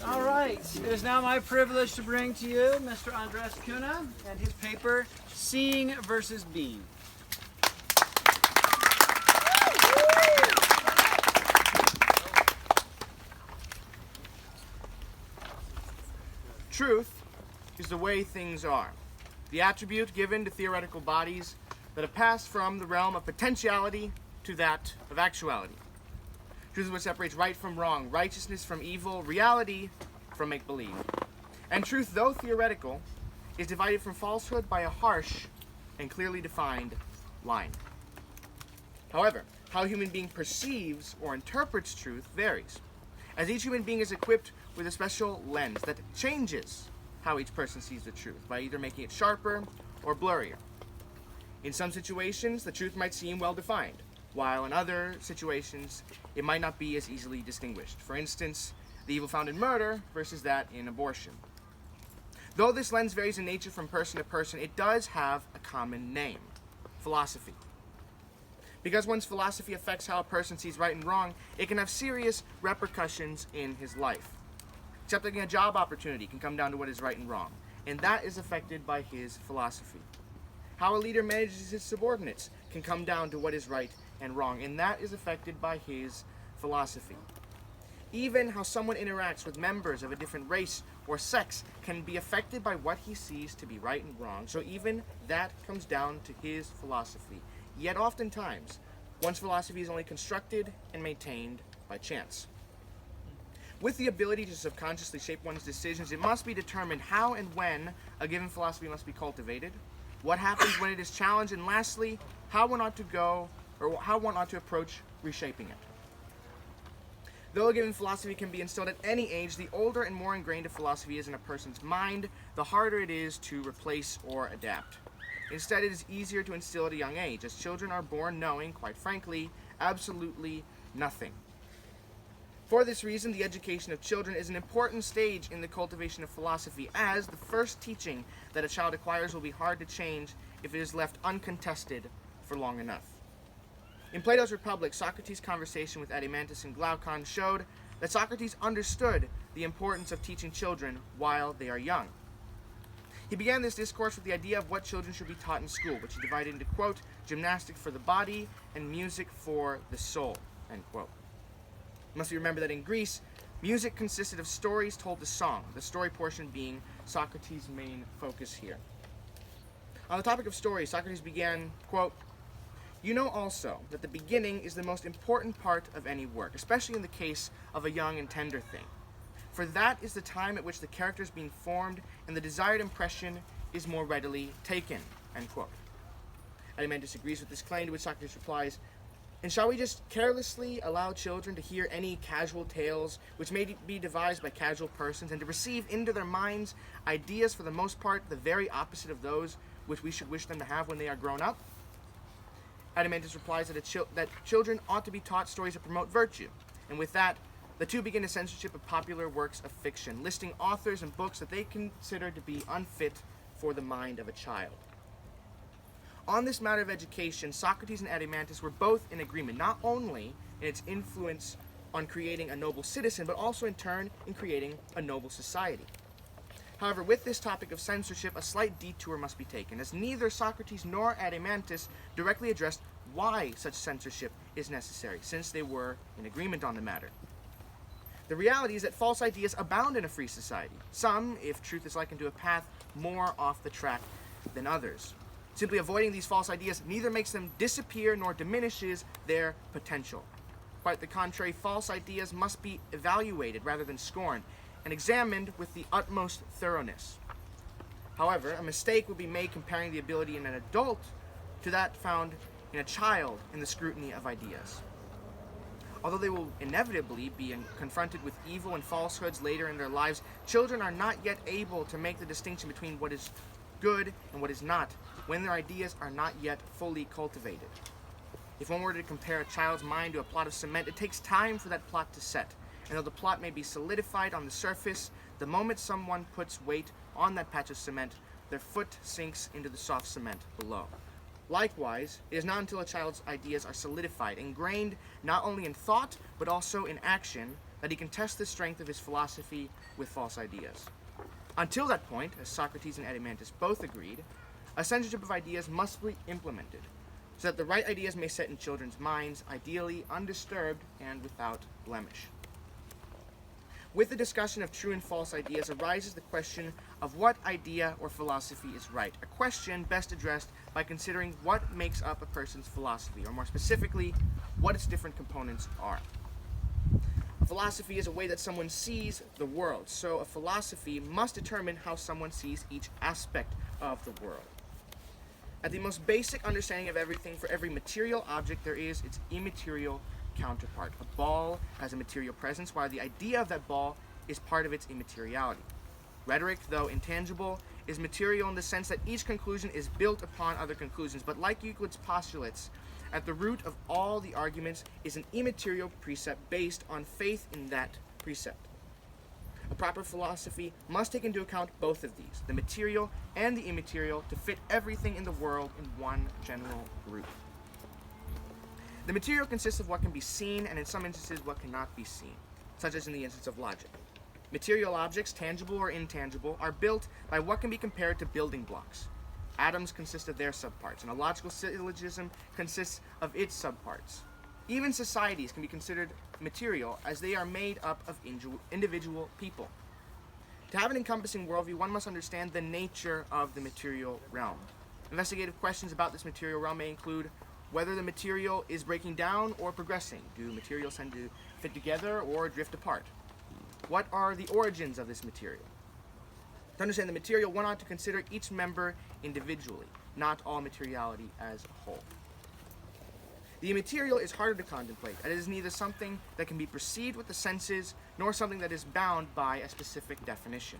All right. It is now my privilege to bring to you Mr. Andres Acuna and his paper, Seeing versus Being. Truth is the way things are, the attribute given to theoretical bodies that have passed from the realm of potentiality to that of actuality. Truth is what separates right from wrong, righteousness from evil, reality from make-believe. And truth, though theoretical, is divided from falsehood by a harsh and clearly defined line. However, how a human being perceives or interprets truth varies, as each human being is equipped with a special lens that changes how each person sees the truth by either making it sharper or blurrier. In some situations, the truth might seem well-defined, while in other situations, it might not be as easily distinguished. For instance, the evil found in murder versus that in abortion. Though this lens varies in nature from person to person, it does have a common name: philosophy. Because one's philosophy affects how a person sees right and wrong, it can have serious repercussions in his life. Accepting a job opportunity can come down to what is right and wrong, and that is affected by his philosophy. How a leader manages his subordinates can come down to what is right and wrong, and that is affected by his philosophy. Even how someone interacts with members of a different race or sex can be affected by what he sees to be right and wrong, so even that comes down to his philosophy. Yet oftentimes, one's philosophy is only constructed and maintained by chance. With the ability to subconsciously shape one's decisions, it must be determined how and when a given philosophy must be cultivated, what happens when it is challenged, and lastly, how one ought to approach reshaping it. Though a given philosophy can be instilled at any age, the older and more ingrained a philosophy is in a person's mind, the harder it is to replace or adapt. Instead, it is easier to instill at a young age, as children are born knowing, quite frankly, absolutely nothing. For this reason, the education of children is an important stage in the cultivation of philosophy, as the first teaching that a child acquires will be hard to change if it is left uncontested for long enough. In Plato's Republic, Socrates' conversation with Adeimantus and Glaucon showed that Socrates understood the importance of teaching children while they are young. He began this discourse with the idea of what children should be taught in school, which he divided into, quote, gymnastics for the body and music for the soul, end quote. It must be remembered that in Greece, music consisted of stories told to song, the story portion being Socrates' main focus here. On the topic of stories, Socrates began, quote, "You know also that the beginning is the most important part of any work, especially in the case of a young and tender thing. For that is the time at which the character is being formed and the desired impression is more readily taken," end quote. Adeimantus agrees with this claim, to which Socrates replies, "And shall we just carelessly allow children to hear any casual tales which may be devised by casual persons, and to receive into their minds ideas for the most part the very opposite of those which we should wish them to have when they are grown up?" Adeimantus replies that children ought to be taught stories that promote virtue, and with that, the two begin a censorship of popular works of fiction, listing authors and books that they consider to be unfit for the mind of a child. On this matter of education, Socrates and Adeimantus were both in agreement, not only in its influence on creating a noble citizen, but also in turn in creating a noble society. However, with this topic of censorship, a slight detour must be taken, as neither Socrates nor Adeimantus directly addressed why such censorship is necessary, since they were in agreement on the matter. The reality is that false ideas abound in a free society, some, if truth is likened to a path, more off the track than others. Simply avoiding these false ideas neither makes them disappear nor diminishes their potential. Quite the contrary, false ideas must be evaluated rather than scorned, and examined with the utmost thoroughness. However, a mistake would be made comparing the ability in an adult to that found in a child in the scrutiny of ideas. Although they will inevitably be confronted with evil and falsehoods later in their lives, children are not yet able to make the distinction between what is good and what is not, when their ideas are not yet fully cultivated. If one were to compare a child's mind to a plot of cement, it takes time for that plot to set, and though the plot may be solidified on the surface, the moment someone puts weight on that patch of cement, their foot sinks into the soft cement below. Likewise, it is not until a child's ideas are solidified, ingrained not only in thought, but also in action, that he can test the strength of his philosophy with false ideas. Until that point, as Socrates and Adeimantus both agreed, a censorship of ideas must be implemented, so that the right ideas may set in children's minds, ideally undisturbed and without blemish. With the discussion of true and false ideas arises the question of what idea or philosophy is right, a question best addressed by considering what makes up a person's philosophy, or more specifically, what its different components are. A philosophy is a way that someone sees the world, so a philosophy must determine how someone sees each aspect of the world. At the most basic understanding of everything, for every material object there is its immaterial counterpart. A ball has a material presence, while the idea of that ball is part of its immateriality. Rhetoric, though intangible, is material in the sense that each conclusion is built upon other conclusions, but like Euclid's postulates, at the root of all the arguments is an immaterial precept based on faith in that precept. A proper philosophy must take into account both of these, the material and the immaterial, to fit everything in the world in one general group. The material consists of what can be seen, and in some instances what cannot be seen, such as in the instance of logic. Material objects, tangible or intangible, are built by what can be compared to building blocks. Atoms consist of their subparts, and a logical syllogism consists of its subparts. Even societies can be considered material, as they are made up of individual people. To have an encompassing worldview, one must understand the nature of the material realm. Investigative questions about this material realm may include whether the material is breaking down or progressing. Do materials tend to fit together or drift apart? What are the origins of this material? To understand the material, one ought to consider each member individually, not all materiality as a whole. The immaterial is harder to contemplate, and it is neither something that can be perceived with the senses, nor something that is bound by a specific definition.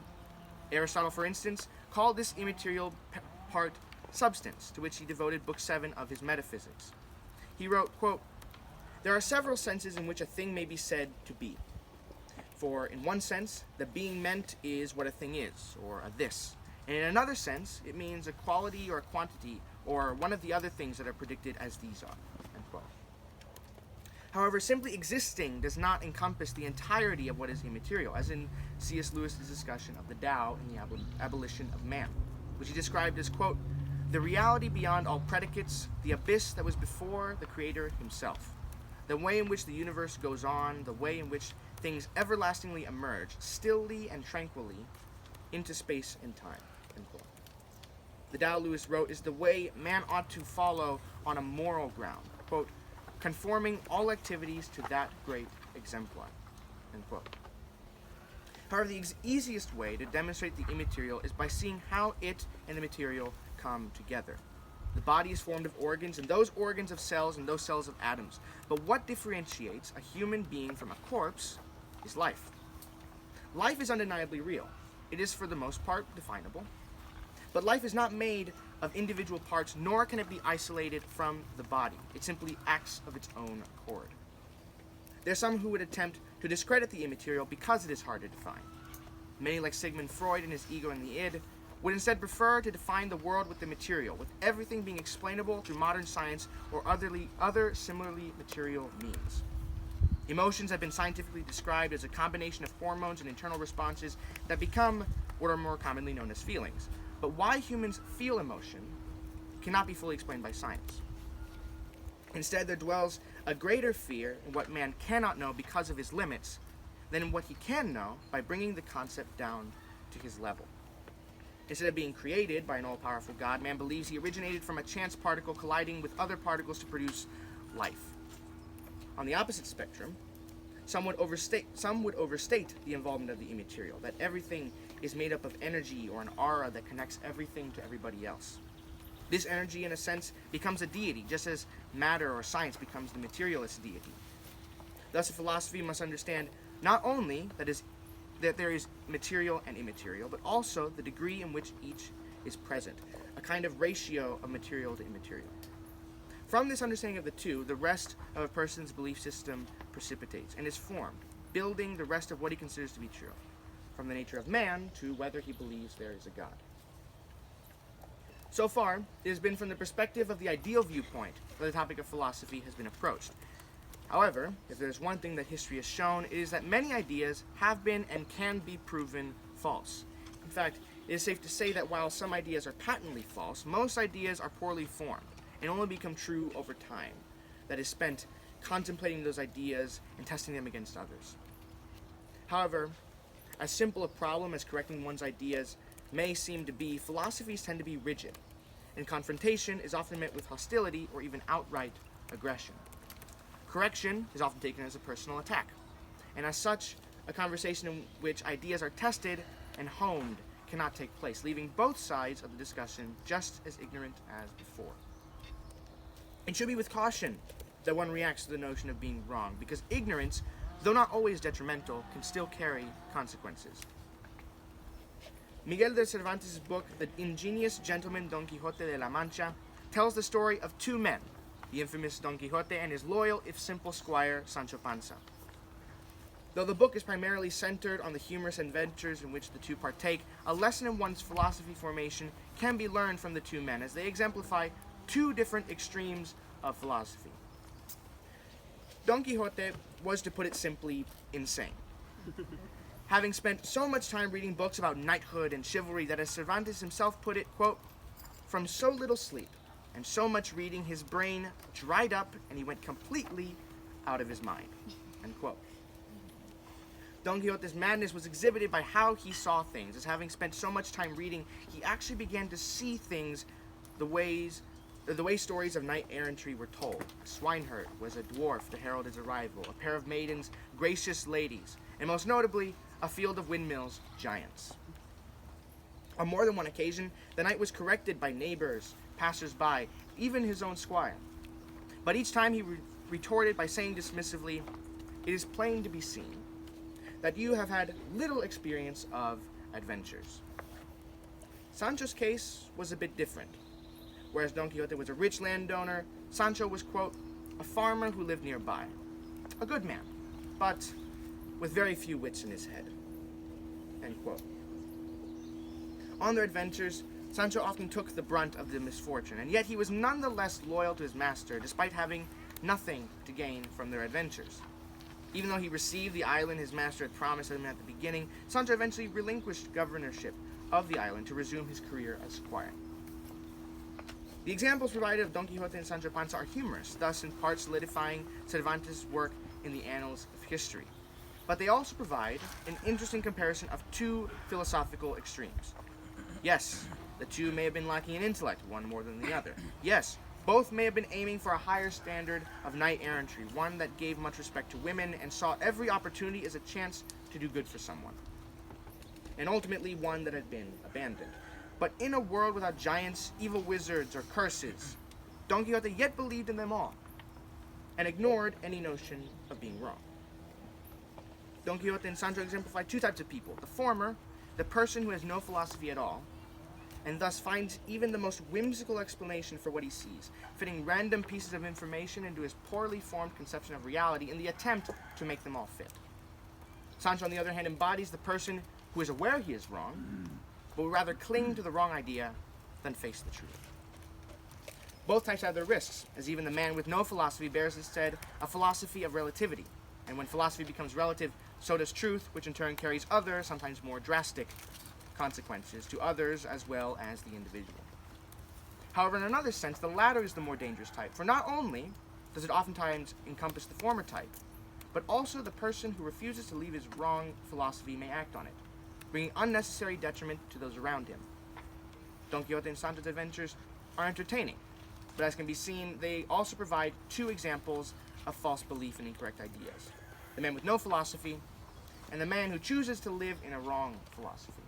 Aristotle, for instance, called this immaterial part substance, to which he devoted Book 7 of his Metaphysics. He wrote, quote, "There are several senses in which a thing may be said to be. For in one sense, the being meant is what a thing is, or a this. And in another sense, it means a quality or a quantity, or one of the other things that are predicted as these are." End quote. However, simply existing does not encompass the entirety of what is immaterial, as in C.S. Lewis's discussion of the Tao and the abolition of man, which he described as, quote, "the reality beyond all predicates, the abyss that was before the Creator himself, the way in which the universe goes on, the way in which things everlastingly emerge, stilly and tranquilly, into space and time." End quote. The Tao, Lewis wrote, is the way man ought to follow on a moral ground, quote, "conforming all activities to that great exemplar." End quote. However, the easiest way to demonstrate the immaterial is by seeing how it and the material come together. The body is formed of organs, and those organs of cells, and those cells of atoms. But what differentiates a human being from a corpse is life. Life is undeniably real. It is, for the most part, definable. But life is not made of individual parts, nor can it be isolated from the body. It simply acts of its own accord. There are some who would attempt to discredit the immaterial because it is hard to define. Many, like Sigmund Freud in his Ego and the Id, would instead prefer to define the world with the material, with everything being explainable through modern science or other similarly material means. Emotions have been scientifically described as a combination of hormones and internal responses that become what are more commonly known as feelings. But why humans feel emotion cannot be fully explained by science. Instead, there dwells a greater fear in what man cannot know because of his limits than in what he can know by bringing the concept down to his level. Instead of being created by an all-powerful God, man believes he originated from a chance particle colliding with other particles to produce life. On the opposite spectrum, some would overstate the involvement of the immaterial, that everything is made up of energy or an aura that connects everything to everybody else. This energy, in a sense, becomes a deity, just as matter or science becomes the materialist deity. Thus, a philosophy must understand not only that there is material and immaterial, but also the degree in which each is present, a kind of ratio of material to immaterial. From this understanding of the two, the rest of a person's belief system precipitates and is formed, building the rest of what he considers to be true, from the nature of man to whether he believes there is a God. So far, it has been from the perspective of the ideal viewpoint that the topic of philosophy has been approached. However, if there's one thing that history has shown, it is that many ideas have been and can be proven false. In fact, it is safe to say that while some ideas are patently false, most ideas are poorly formed and only become true over time, that is spent contemplating those ideas and testing them against others. However, as simple a problem as correcting one's ideas may seem to be, philosophies tend to be rigid, and confrontation is often met with hostility or even outright aggression. Correction is often taken as a personal attack, and as such, a conversation in which ideas are tested and honed cannot take place, leaving both sides of the discussion just as ignorant as before. It should be with caution that one reacts to the notion of being wrong, because ignorance, though not always detrimental, can still carry consequences. Miguel de Cervantes' book, The Ingenious Gentleman Don Quixote de la Mancha, tells the story of two men, the infamous Don Quixote and his loyal, if simple, squire, Sancho Panza. Though the book is primarily centered on the humorous adventures in which the two partake, a lesson in one's philosophy formation can be learned from the two men, as they exemplify two different extremes of philosophy. Don Quixote was, to put it simply, insane. Having spent so much time reading books about knighthood and chivalry that, as Cervantes himself put it, quote, "From so little sleep and so much reading, his brain dried up and he went completely out of his mind," end quote. Don Quixote's madness was exhibited by how he saw things, as having spent so much time reading, he actually began to see things the way stories of knight-errantry were told. A swineherd was a dwarf to herald his arrival, a pair of maidens, gracious ladies, and most notably, a field of windmills, giants. On more than one occasion, the knight was corrected by neighbors, passers-by, even his own squire. But each time he retorted by saying dismissively, "It is plain to be seen that you have had little experience of adventures." Sancho's case was a bit different. Whereas Don Quixote was a rich landowner, Sancho was, quote, "a farmer who lived nearby. A good man, but with very few wits in his head," end quote. On their adventures, Sancho often took the brunt of the misfortune, and yet he was nonetheless loyal to his master, despite having nothing to gain from their adventures. Even though he received the island his master had promised him at the beginning, Sancho eventually relinquished governorship of the island to resume his career as squire. The examples provided of Don Quixote and Sancho Panza are humorous, thus in part solidifying Cervantes' work in the annals of history. But they also provide an interesting comparison of two philosophical extremes. Yes, the two may have been lacking in intellect, one more than the other. Yes, both may have been aiming for a higher standard of knight-errantry, one that gave much respect to women and saw every opportunity as a chance to do good for someone. And ultimately one that had been abandoned. But in a world without giants, evil wizards, or curses, Don Quixote yet believed in them all, and ignored any notion of being wrong. Don Quixote and Sancho exemplify two types of people. The former, the person who has no philosophy at all, and thus finds even the most whimsical explanation for what he sees, fitting random pieces of information into his poorly formed conception of reality in the attempt to make them all fit. Sancho, on the other hand, embodies the person who is aware he is wrong, but would rather cling to the wrong idea than face the truth. Both types have their risks, as even the man with no philosophy bears instead a philosophy of relativity. And when philosophy becomes relative, so does truth, which in turn carries other, sometimes more drastic, consequences to others as well as the individual. However, in another sense, the latter is the more dangerous type, for not only does it oftentimes encompass the former type, but also the person who refuses to leave his wrong philosophy may act on it, bringing unnecessary detriment to those around him. Don Quixote and Sancho's adventures are entertaining, but as can be seen, they also provide two examples of false belief and incorrect ideas. The man with no philosophy, and the man who chooses to live in a wrong philosophy.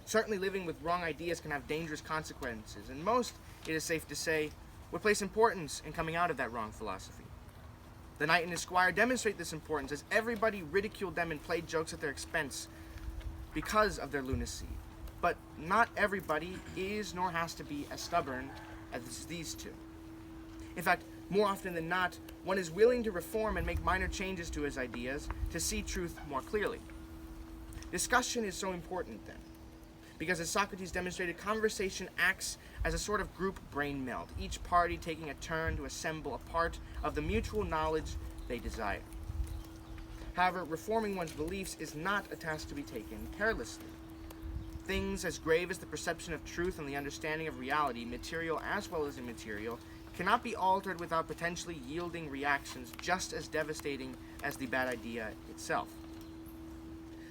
Certainly living with wrong ideas can have dangerous consequences, and most, it is safe to say, would place importance in coming out of that wrong philosophy. The knight and his squire demonstrate this importance, as everybody ridiculed them and played jokes at their expense because of their lunacy. But not everybody is nor has to be as stubborn as these two. In fact, more often than not, one is willing to reform and make minor changes to his ideas to see truth more clearly. Discussion is so important then, because, as Socrates demonstrated, conversation acts as a sort of group brain meld, each party taking a turn to assemble a part of the mutual knowledge they desire. However, reforming one's beliefs is not a task to be taken carelessly. Things as grave as the perception of truth and the understanding of reality, material as well as immaterial, cannot be altered without potentially yielding reactions just as devastating as the bad idea itself.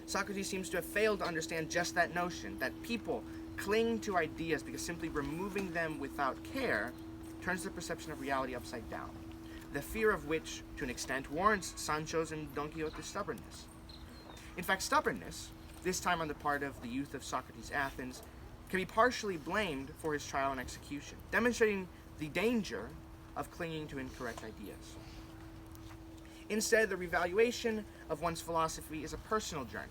Socrates seems to have failed to understand just that notion, that people cling to ideas because simply removing them without care turns the perception of reality upside down, the fear of which, to an extent, warrants Sancho's and Don Quixote's stubbornness. In fact, stubbornness, this time on the part of the youth of Socrates' Athens, can be partially blamed for his trial and execution, demonstrating the danger of clinging to incorrect ideas. Instead, the revaluation of one's philosophy is a personal journey,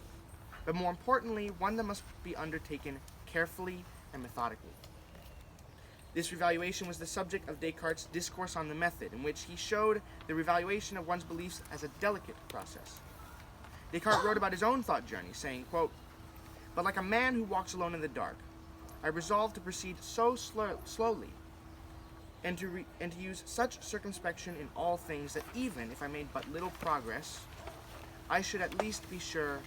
but more importantly, one that must be undertaken carefully and methodically. This revaluation was the subject of Descartes' Discourse on the Method, in which he showed the revaluation of one's beliefs as a delicate process. Descartes wrote about his own thought journey, saying, quote, "But like a man who walks alone in the dark, I resolved to proceed so slowly and to use such circumspection in all things that even if I made but little progress, I should at least be sure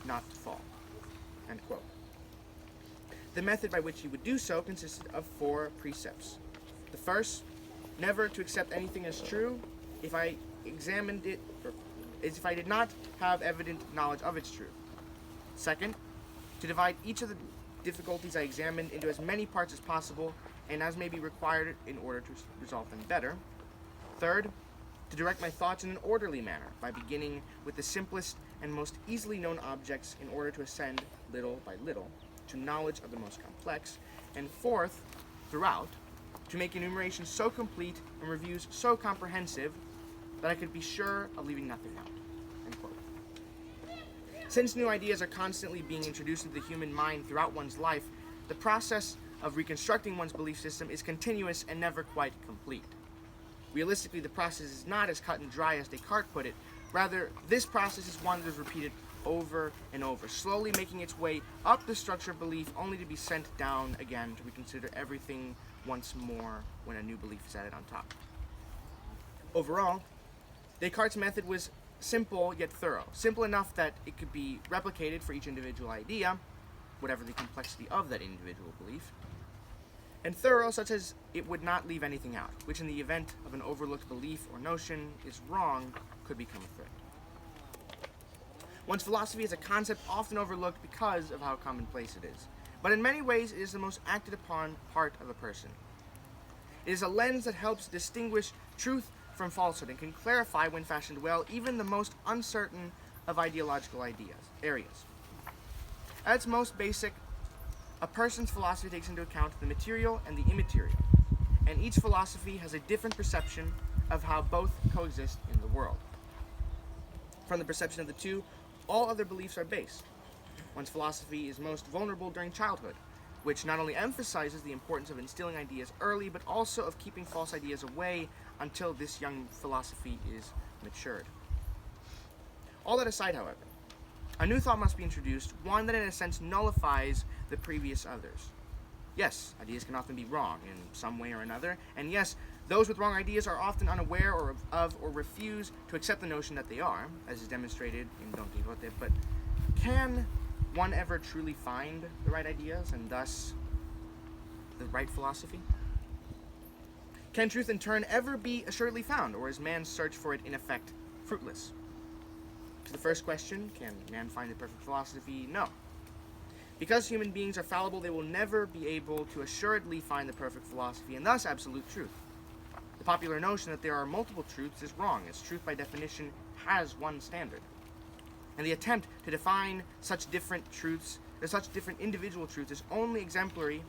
not to fall." End quote. The method by which he would do so consisted of 4 precepts. The first, never to accept anything as true if I examined it, or if I did not have evident knowledge of its truth. Second, to divide each of the difficulties I examined into as many parts as possible and as may be required in order to resolve them better. Third, to direct my thoughts in an orderly manner by beginning with the simplest and most easily known objects in order to ascend little by little to knowledge of the most complex. And fourth, throughout, to make enumeration so complete and reviews so comprehensive that I could be sure of leaving nothing out. End quote. Since new ideas are constantly being introduced into the human mind throughout one's life, the process of reconstructing one's belief system is continuous and never quite complete. Realistically, the process is not as cut and dry as Descartes put it. Rather, this process is one that is repeated over and over, slowly making its way up the structure of belief only to be sent down again to reconsider everything once more when a new belief is added on top. Overall, Descartes' method was simple yet thorough. Simple enough that it could be replicated for each individual idea, whatever the complexity of that individual belief, and thorough such as it would not leave anything out, which in the event of an overlooked belief or notion is wrong, could become a threat. One's philosophy is a concept often overlooked because of how commonplace it is, but in many ways it is the most acted upon part of a person. It is a lens that helps distinguish truth from falsehood and can clarify, when fashioned well, even the most uncertain of ideological areas. At its most basic, a person's philosophy takes into account the material and the immaterial, and each philosophy has a different perception of how both coexist in the world. From the perception of the two, all other beliefs are based. One's philosophy is most vulnerable during childhood, which not only emphasizes the importance of instilling ideas early, but also of keeping false ideas away until this young philosophy is matured. All that aside, however, a new thought must be introduced, one that in a sense nullifies the previous others. Yes, ideas can often be wrong in some way or another, and yes, those with wrong ideas are often unaware of or refuse to accept the notion that they are, as is demonstrated in Don Quixote, but can one ever truly find the right ideas and thus the right philosophy? Can truth in turn ever be assuredly found, or is man's search for it in effect fruitless? To the first question, can man find the perfect philosophy? No. Because human beings are fallible, they will never be able to assuredly find the perfect philosophy and thus absolute truth. The popular notion that there are multiple truths is wrong, as truth by definition has one standard. And the attempt to define such different truths, or such different individual truths, is only exemplary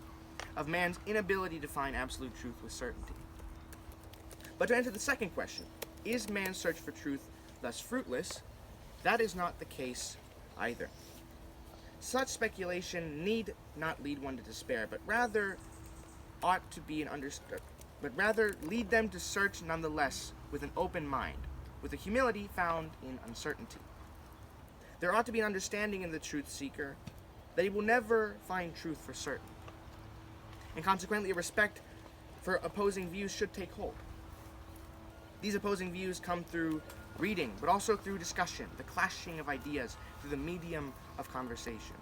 of man's inability to find absolute truth with certainty. But to answer the second question, is man's search for truth thus fruitless? That is not the case either. Such speculation need not lead one to despair, but rather lead them to search nonetheless with an open mind, with a humility found in uncertainty. There ought to be an understanding in the truth seeker that he will never find truth for certain. And consequently, a respect for opposing views should take hold. These opposing views come through reading, but also through discussion, the clashing of ideas through the medium of conversation.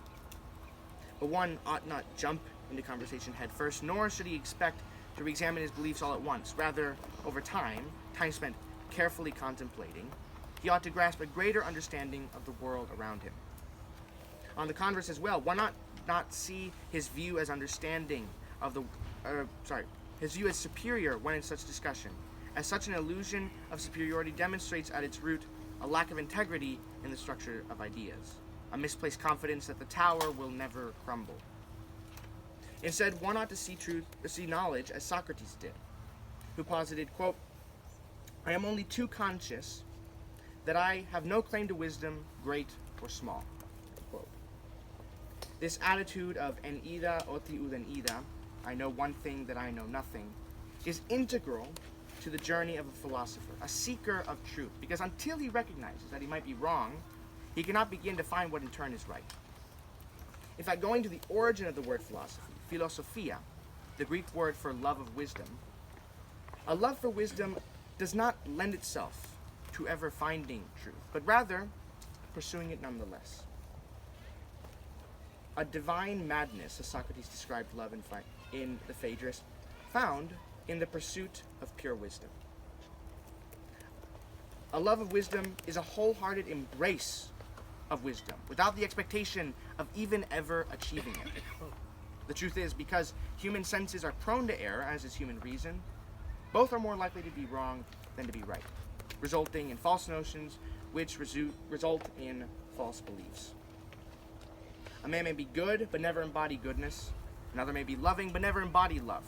But one ought not jump into conversation head first, nor should he expect to re-examine his beliefs all at once. Rather, over time spent carefully contemplating, he ought to grasp a greater understanding of the world around him. On the converse as well, why not see his view as understanding of his view as superior when in such discussion, as such an illusion of superiority demonstrates at its root a lack of integrity in the structure of ideas, a misplaced confidence that the tower will never crumble. Instead, one ought to see knowledge as Socrates did, who posited, quote, "I am only too conscious that I have no claim to wisdom, great or small." Quote. This attitude of en ida oti uden ida, I know one thing that I know nothing, is integral to the journey of a philosopher, a seeker of truth, because until he recognizes that he might be wrong, he cannot begin to find what in turn is right. In fact, going to the origin of the word philosophy, philosophia, the Greek word for love of wisdom, a love for wisdom does not lend itself to ever finding truth, but rather pursuing it nonetheless. A divine madness, as Socrates described love in the Phaedrus, found in the pursuit of pure wisdom. A love of wisdom is a wholehearted embrace of wisdom, without the expectation of even ever achieving it. The truth is, because human senses are prone to error, as is human reason, both are more likely to be wrong than to be right, resulting in false notions which result in false beliefs. A man may be good but never embody goodness. Another may be loving but never embody love.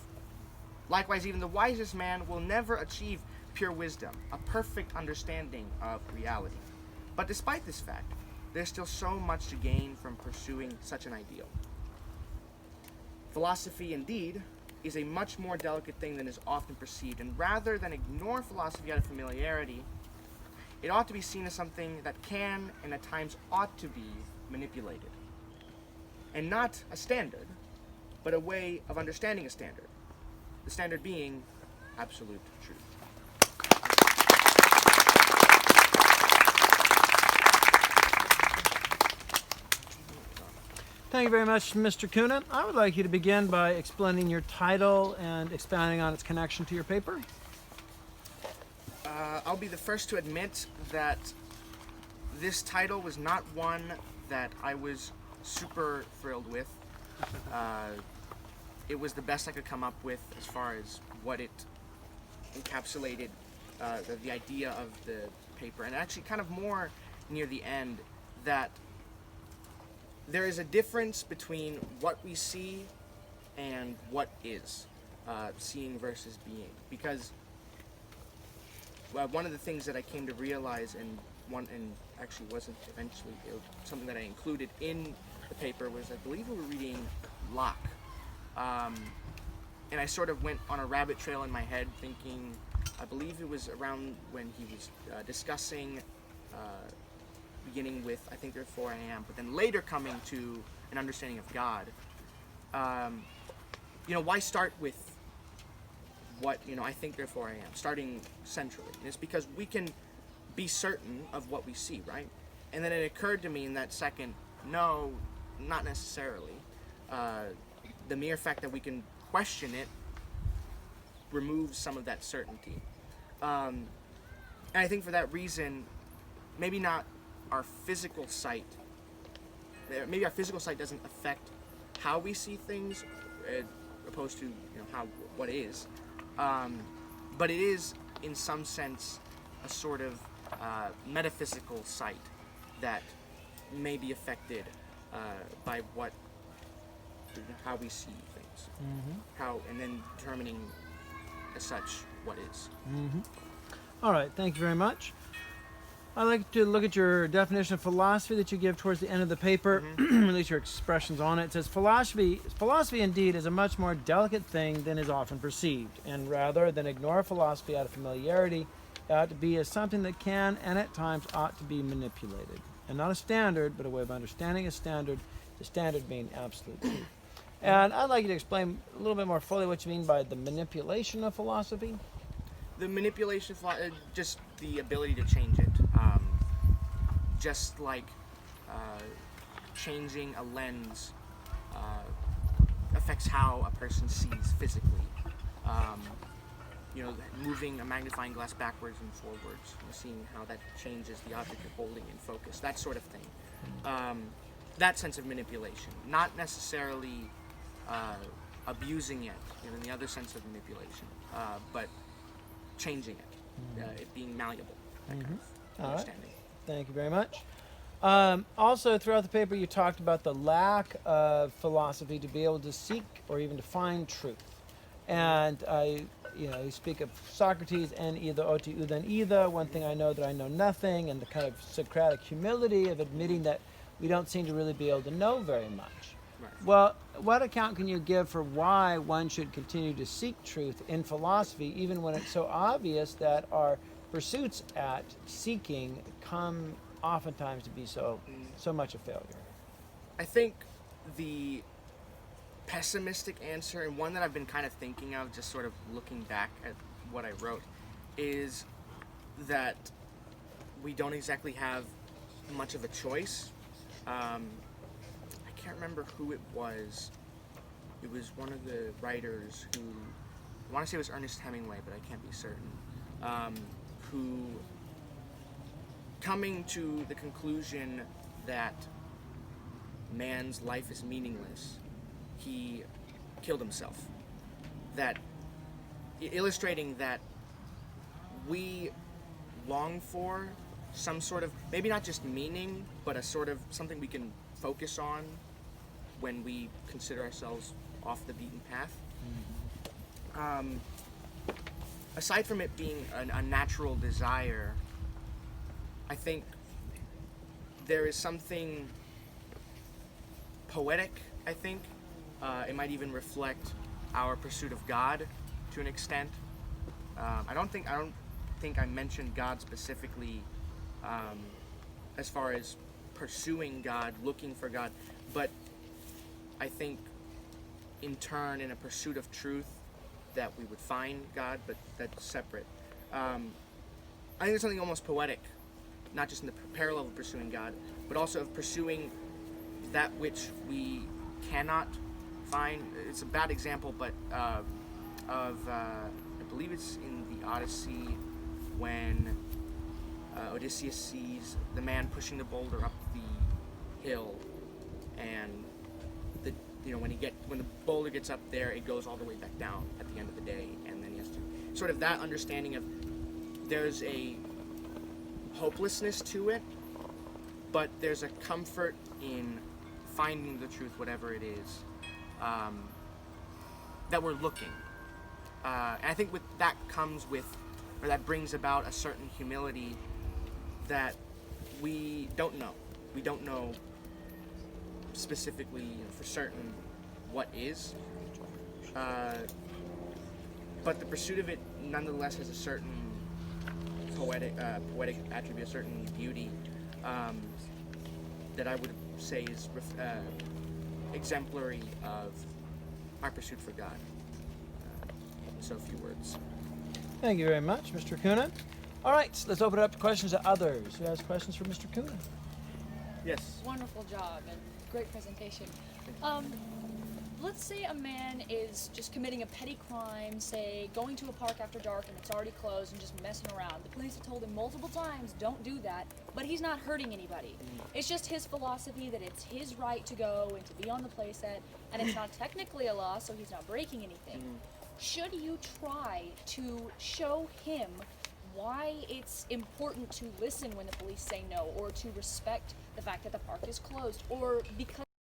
Likewise, even the wisest man will never achieve pure wisdom, a perfect understanding of reality. But despite this fact, there's still so much to gain from pursuing such an ideal. Philosophy, indeed, is a much more delicate thing than is often perceived, and rather than ignore philosophy out of familiarity, it ought to be seen as something that can, and at times ought to be, manipulated. And not a standard, but a way of understanding a standard. The standard being absolute truth. Thank you very much, Mr. Acuna. I would like you to begin by explaining your title and expounding on its connection to your paper. I'll be the first to admit that this title was not one that I was super thrilled with. It was the best I could come up with as far as what it encapsulated, the idea of the paper, and actually kind of more near the end, that there is a difference between what we see and what is, seeing versus being. Because one of the things that I came to realize, and actually wasn't eventually, it was something that I included in the paper, was I believe we were reading Locke. And I sort of went on a rabbit trail in my head thinking, I believe it was around when he was discussing, beginning with I think therefore I am, but then later coming to an understanding of God. Why start with what, I think therefore I am, starting centrally? And it's because we can be certain of what we see, right? And then it occurred to me in that second, no, not necessarily. The mere fact that we can question it removes some of that certainty. And I think for that reason, maybe not our physical sight, maybe our physical sight doesn't affect how we see things, opposed to what is. But it is, in some sense, a sort of metaphysical sight that may be affected by how we see things, and then determining as such what is. All right, thank you very much. I'd like to look at your definition of philosophy that you give towards the end of the paper, at least your expressions on it. It says, philosophy indeed is a much more delicate thing than is often perceived, and rather than ignore philosophy out of familiarity, it ought to be as something that can and at times ought to be manipulated, and not a standard, but a way of understanding a standard, the standard being absolute truth. And I'd like you to explain a little bit more fully what you mean by the manipulation of philosophy. The manipulation, just the ability to change it. Just like changing a lens affects how a person sees physically. Moving a magnifying glass backwards and forwards, seeing how that changes the object you're holding in focus, that sort of thing. That sense of manipulation, not necessarily abusing it in the other sense of manipulation, but changing it, it being malleable, that kind of understanding. Right. Thank you very much. Also, throughout the paper, you talked about the lack of philosophy to be able to seek or even to find truth. And you speak of Socrates and either oti then either. One thing I know that I know nothing, and the kind of Socratic humility of admitting that we don't seem to really be able to know very much. Right. Well, what account can you give for why one should continue to seek truth in philosophy, even when it's so obvious that our pursuits at seeking come oftentimes to be so much a failure? I think the pessimistic answer, and one that I've been kind of thinking of, just sort of looking back at what I wrote, is that we don't exactly have much of a choice. I can't remember who it was. It was one of the writers who, I want to say it was Ernest Hemingway, but I can't be certain, who, coming to the conclusion that man's life is meaningless, he killed himself. That, illustrating that we long for some sort of, maybe not just meaning, but a sort of something we can focus on when we consider ourselves off the beaten path. Aside from it being a natural desire, I think there is something poetic, I think. It might even reflect our pursuit of God to an extent. I don't think I mentioned God specifically as far as pursuing God, looking for God, but I think in turn, in a pursuit of truth, that we would find God, but that's separate. I think there's something almost poetic, not just in the parallel of pursuing God, but also of pursuing that which we cannot find. It's a bad example, but I believe it's in the Odyssey when Odysseus sees the man pushing the boulder up the hill, and when the boulder gets up there, it goes all the way back down at the end of the day, and then he has to sort of that understanding of there's a hopelessness to it, but there's a comfort in finding the truth, whatever it is, that we're looking. And I think that brings about a certain humility that we don't know. We don't know specifically, for certain, what is. But the pursuit of it nonetheless has a certain poetic attribute, a certain beauty that I would say is exemplary of our pursuit for God. In so few words. Thank you very much, Mr. Acuna. All right, let's open it up to questions to others. Who has questions for Mr. Acuna? Yes. Wonderful job and great presentation. Let's say a man is just committing a petty crime, say going to a park after dark and it's already closed and just messing around. The police have told him multiple times, don't do that, but he's not hurting anybody. It's just his philosophy that it's his right to go and to be on the playset, and it's not technically a law, so he's not breaking anything. Should you try to show him why it's important to listen when the police say no, or to respect the fact that the park is closed, or because